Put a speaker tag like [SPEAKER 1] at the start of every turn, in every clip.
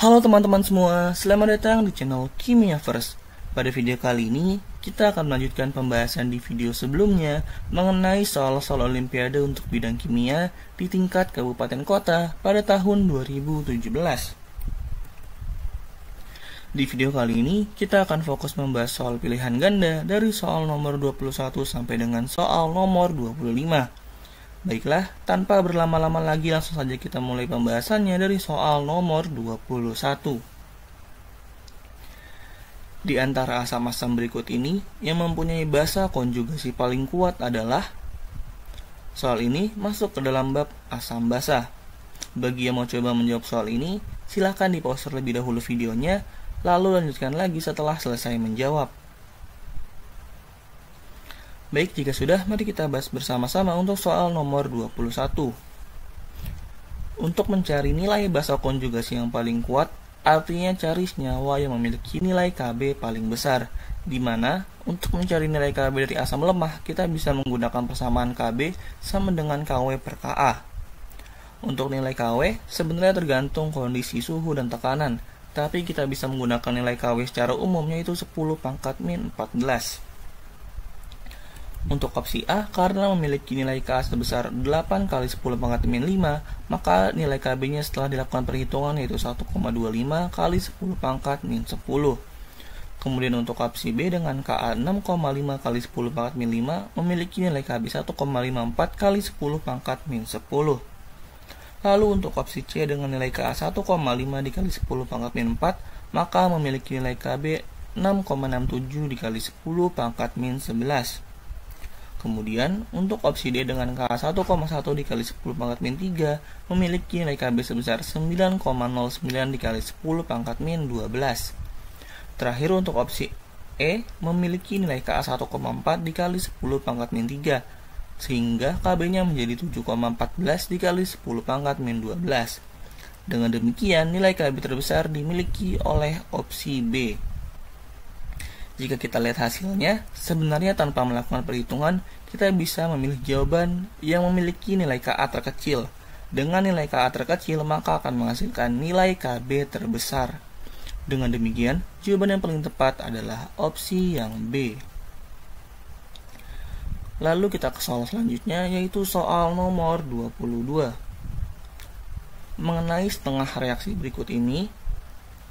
[SPEAKER 1] Halo teman-teman semua, selamat datang di channel Kimia First. Pada video kali ini, kita akan melanjutkan pembahasan di video sebelumnya mengenai soal-soal olimpiade untuk bidang kimia di tingkat kabupaten kota pada tahun 2017. Di video kali ini, kita akan fokus membahas soal pilihan ganda dari soal nomor 21 sampai dengan soal nomor 25. Baiklah, tanpa berlama-lama lagi langsung saja kita mulai pembahasannya dari soal nomor 21. Di antara asam-asam berikut ini, yang mempunyai basa konjugasi paling kuat adalah soal ini masuk ke dalam bab asam basa. Bagi yang mau coba menjawab soal ini, silahkan di-pause terlebih dahulu videonya, lalu lanjutkan lagi setelah selesai menjawab. Baik, jika sudah, mari kita bahas bersama-sama untuk soal nomor 21. Untuk mencari nilai basa konjugasi yang paling kuat, artinya cari senyawa yang memiliki nilai Kb paling besar, di mana untuk mencari nilai Kb dari asam lemah, kita bisa menggunakan persamaan Kb sama dengan Kw per Ka. Untuk nilai Kw, sebenarnya tergantung kondisi suhu dan tekanan, tapi kita bisa menggunakan nilai Kw secara umum, yaitu 10 pangkat min 14. Untuk opsi A, karena memiliki nilai Ka sebesar 8 kali 10 pangkat min 5, maka nilai Kb-nya setelah dilakukan perhitungan yaitu 1,25 kali 10 pangkat min 10. Kemudian untuk opsi B dengan Ka 6,5 kali 10 pangkat min 5, memiliki nilai Kb 1,54 kali 10 pangkat min 10. Lalu untuk opsi C dengan nilai Ka 1,5 dikali 10 pangkat min 4, maka memiliki nilai Kb 6,67 dikali 10 pangkat min 11. Kemudian, untuk opsi D dengan Ka 1,1 dikali 10 pangkat min 3 memiliki nilai Kb sebesar 9,09 dikali 10 pangkat min 12. Terakhir untuk opsi E memiliki nilai Ka 1,4 dikali 10 pangkat min 3 sehingga Kb-nya menjadi 7,14 dikali 10 pangkat min 12. Dengan demikian, nilai Kb terbesar dimiliki oleh opsi B. Jika kita lihat hasilnya, sebenarnya tanpa melakukan perhitungan, kita bisa memilih jawaban yang memiliki nilai Ka terkecil. Dengan nilai Ka terkecil, maka akan menghasilkan nilai Kb terbesar. Dengan demikian, jawaban yang paling tepat adalah opsi yang B. Lalu kita ke soal selanjutnya, yaitu soal nomor 22. Mengenai setengah reaksi berikut ini,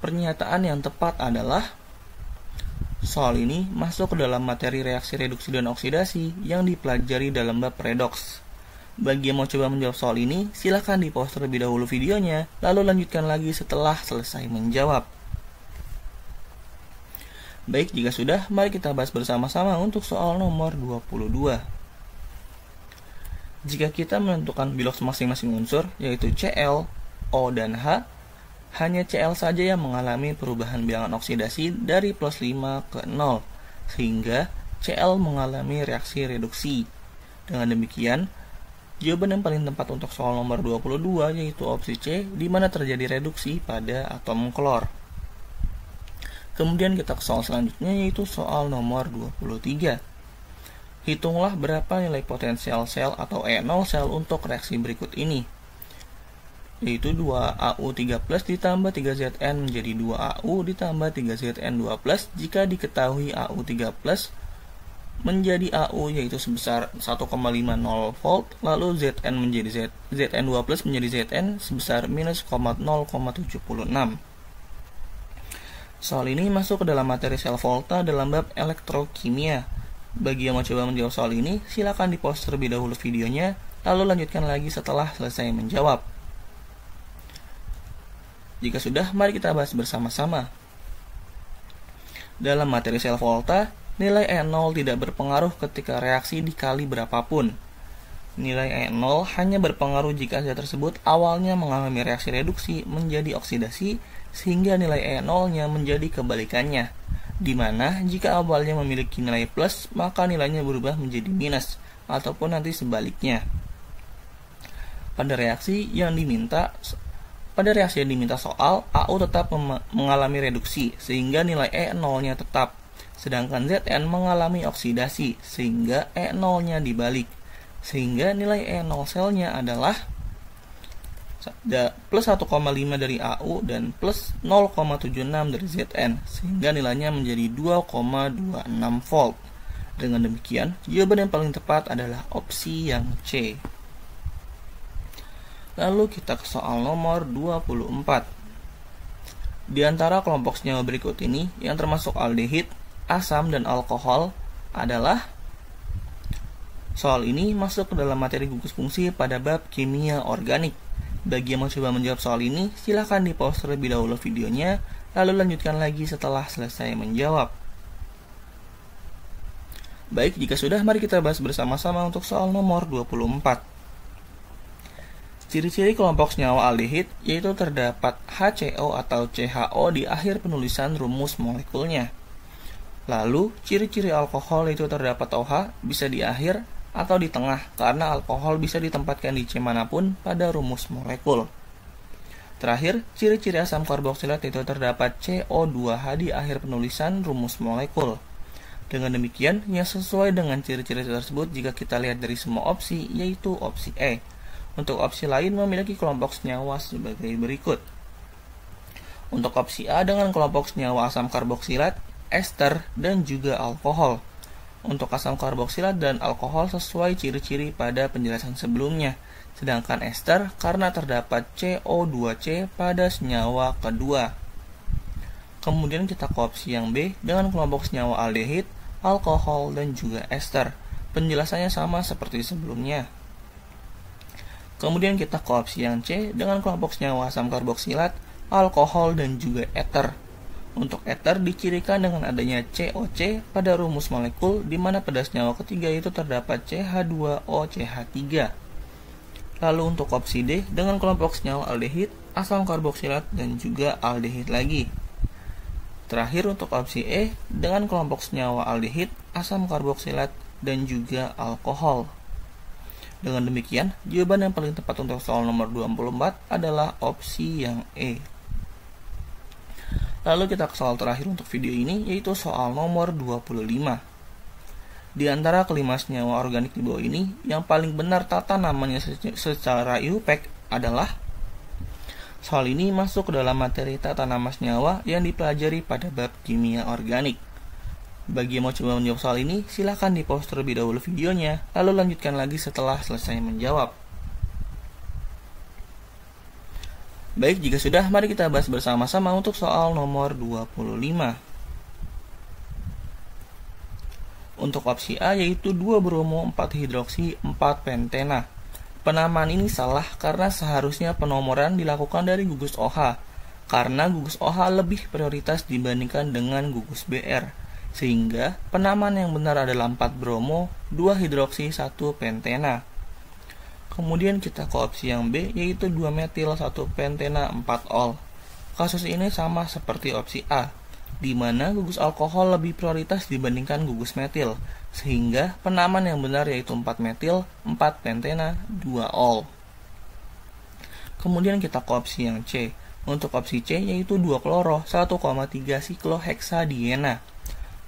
[SPEAKER 1] pernyataan yang tepat adalah soal ini masuk ke dalam materi reaksi reduksi dan oksidasi yang dipelajari dalam bab redoks. Bagi yang mau coba menjawab soal ini, silahkan di-pause terlebih dahulu videonya, lalu lanjutkan lagi setelah selesai menjawab. Baik, jika sudah, mari kita bahas bersama-sama untuk soal nomor 22. Jika kita menentukan bilox masing-masing unsur, yaitu Cl, O, dan H, hanya Cl saja yang mengalami perubahan bilangan oksidasi dari plus 5 ke 0, sehingga Cl mengalami reaksi reduksi. Dengan demikian, jawaban yang paling tepat untuk soal nomor 22 yaitu opsi C, di mana terjadi reduksi pada atom klor. Kemudian kita ke soal selanjutnya, yaitu soal nomor 23. Hitunglah berapa nilai potensial sel atau E0 sel untuk reaksi berikut ini, yaitu 2AU3+ ditambah 3ZN menjadi 2AU ditambah 3ZN2+ jika diketahui AU3+ menjadi AU yaitu sebesar 1,50 volt, lalu ZN menjadi ZN2+ menjadi ZN sebesar minus 0,76. Soal ini masuk ke dalam materi sel volta dalam bab elektrokimia. Bagi yang mau coba menjawab soal ini, silakan di-pause terlebih dahulu videonya, lalu lanjutkan lagi setelah selesai menjawab. Jika sudah, mari kita bahas bersama-sama. Dalam materi sel volta, nilai E0 tidak berpengaruh ketika reaksi dikali berapapun. Nilai E0 hanya berpengaruh jika zat tersebut awalnya mengalami reaksi reduksi menjadi oksidasi, sehingga nilai E0-nya menjadi kebalikannya, di mana jika awalnya memiliki nilai plus, maka nilainya berubah menjadi minus, ataupun nanti sebaliknya. Pada reaksi yang diminta soal, AU tetap mengalami reduksi, sehingga nilai E0-nya tetap. Sedangkan Zn mengalami oksidasi, sehingga E0-nya dibalik. Sehingga nilai E0 selnya adalah plus 1,5 dari AU dan plus 0,76 dari ZN, sehingga nilainya menjadi 2,26 volt. Dengan demikian, jawaban yang paling tepat adalah opsi yang C. Lalu kita ke soal nomor 24. Di antara kelompok senyawa berikut ini, yang termasuk aldehid, asam, dan alkohol adalah. Soal ini masuk ke dalam materi gugus fungsi pada bab kimia organik. Bagi yang mencoba menjawab soal ini, silakan di-pause terlebih dahulu videonya, lalu lanjutkan lagi setelah selesai menjawab. Baik, jika sudah, mari kita bahas bersama-sama untuk soal nomor 24. Ciri-ciri kelompok senyawa aldehid yaitu terdapat HCO atau CHO di akhir penulisan rumus molekulnya. Lalu, ciri-ciri alkohol yaitu terdapat OH bisa di akhir atau di tengah, karena alkohol bisa ditempatkan di C manapun pada rumus molekul. Terakhir, ciri-ciri asam karboksilat yaitu terdapat CO2H di akhir penulisan rumus molekul. Dengan demikian, yang sesuai dengan ciri-ciri tersebut jika kita lihat dari semua opsi, yaitu opsi E. Untuk opsi lain memiliki kelompok senyawa sebagai berikut. Untuk opsi A dengan kelompok senyawa asam karboksilat, ester, dan juga alkohol. Untuk asam karboksilat dan alkohol sesuai ciri-ciri pada penjelasan sebelumnya, sedangkan ester karena terdapat CO2C pada senyawa kedua. Kemudian kita ke opsi yang B dengan kelompok senyawa aldehid, alkohol, dan juga ester. Penjelasannya sama seperti sebelumnya. Kemudian kita ke opsi yang C dengan kelompok senyawa asam karboksilat, alkohol, dan juga eter. Untuk eter dicirikan dengan adanya COC pada rumus molekul, di mana pada senyawa ketiga itu terdapat CH2OCH3. Lalu untuk opsi D dengan kelompok senyawa aldehid, asam karboksilat, dan juga aldehid lagi. Terakhir untuk opsi E dengan kelompok senyawa aldehid, asam karboksilat, dan juga alkohol. Dengan demikian, jawaban yang paling tepat untuk soal nomor 24 adalah opsi yang E. Lalu kita ke soal terakhir untuk video ini, yaitu soal nomor 25. Di antara kelima senyawa organik di bawah ini, yang paling benar tata namanya secara IUPAC adalah. Soal ini masuk ke dalam materi tata nama senyawa yang dipelajari pada bab kimia organik. Bagi yang mau coba menjawab soal ini, silakan di-pause terlebih dahulu videonya, lalu lanjutkan lagi setelah selesai menjawab. Baik, jika sudah, mari kita bahas bersama-sama untuk soal nomor 25. Untuk opsi A yaitu 2-bromo 4-hidroksi 4-pentena. Penamaan ini salah karena seharusnya penomoran dilakukan dari gugus OH, karena gugus OH lebih prioritas dibandingkan dengan gugus BR. Sehingga penamaan yang benar adalah 4-bromo 2-hidroksi 1-pentena. Kemudian kita ke opsi yang B, yaitu 2-metil 1-pentena 4-ol. Kasus ini sama seperti opsi A, di mana gugus alkohol lebih prioritas dibandingkan gugus metil, sehingga penamaan yang benar yaitu 4-metil 4-pentena 2-ol. Kemudian kita ke opsi yang C. Untuk opsi C yaitu 2-kloro 1,3 siklohexadiena.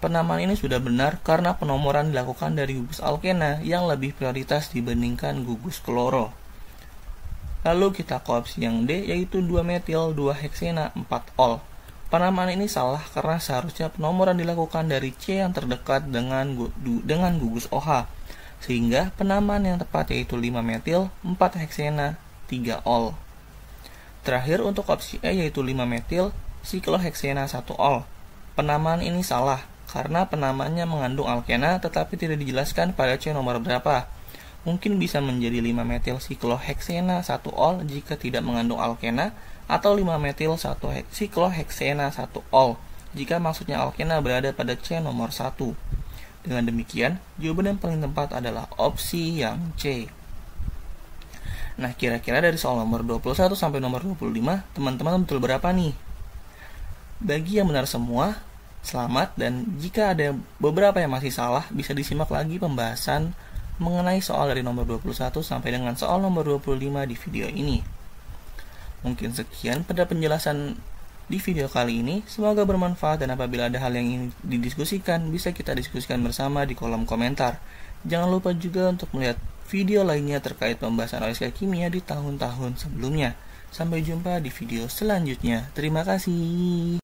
[SPEAKER 1] Penamaan ini sudah benar karena penomoran dilakukan dari gugus alkena yang lebih prioritas dibandingkan gugus kloro. Lalu kita ke opsi yang D yaitu 2-metil 2-heksena 4-ol. Penamaan ini salah karena seharusnya penomoran dilakukan dari C yang terdekat dengan gugus OH, sehingga penamaan yang tepat yaitu 5-metil 4-heksena 3-ol. Terakhir untuk opsi E yaitu 5-metil sikloheksena 1-ol. Penamaan ini salah karena penamaannya mengandung alkena tetapi tidak dijelaskan pada C nomor berapa. Mungkin bisa menjadi 5-metil sikloheksena 1-ol jika tidak mengandung alkena, atau 5-metil sikloheksena 1-ol jika maksudnya alkena berada pada C nomor 1. Dengan demikian, jawaban yang paling tepat adalah opsi yang C. Nah, kira-kira dari soal nomor 21 sampai nomor 25, teman-teman betul berapa nih? Bagi yang benar semua, selamat, dan jika ada beberapa yang masih salah, bisa disimak lagi pembahasan mengenai soal dari nomor 21 sampai dengan soal nomor 25 di video ini. Mungkin sekian pada penjelasan di video kali ini. Semoga bermanfaat, dan apabila ada hal yang ingin didiskusikan, bisa kita diskusikan bersama di kolom komentar. Jangan lupa juga untuk melihat video lainnya terkait pembahasan analisa kimia di tahun-tahun sebelumnya. Sampai jumpa di video selanjutnya. Terima kasih.